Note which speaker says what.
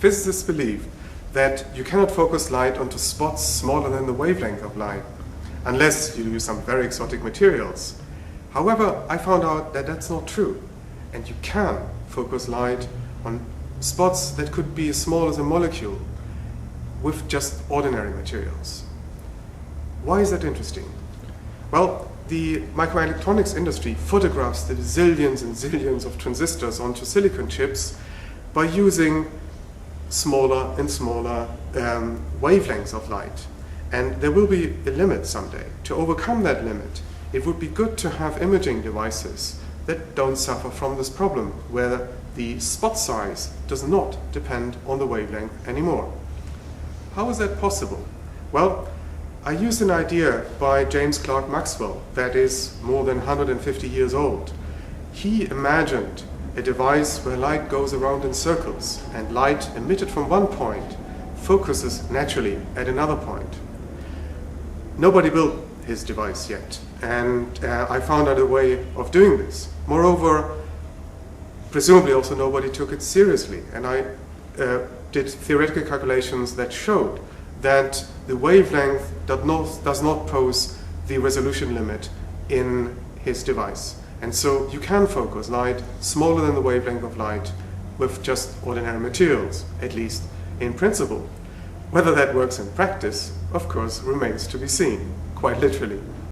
Speaker 1: Physicists believe that you cannot focus light onto spots smaller than the wavelength of light, unless you use some very exotic materials. However, I found out that that's not true, and you can focus light on spots that could be as small as a molecule with just ordinary materials. Why is that interesting? Well, the microelectronics industry photographs the zillions and zillions of transistors onto silicon chips by using smaller and smaller wavelengths of light. And there will be a limit someday. To overcome that limit, it would be good to have imaging devices that don't suffer from this problem, where the spot size does not depend on the wavelength anymore. How is that possible? Well, I used an idea by James Clerk Maxwell that is more than 150 years old. He imagined a device where light goes around in circles, and light emitted from one point focuses naturally at another point. Nobody built his device yet, and I found out a way of doing this. Moreover, presumably also nobody took it seriously, and I did theoretical calculations that showed that the wavelength does not pose the resolution limit in his device. And so you can focus light smaller than the wavelength of light with just ordinary materials, at least in principle. Whether that works in practice, of course, remains to be seen, quite literally.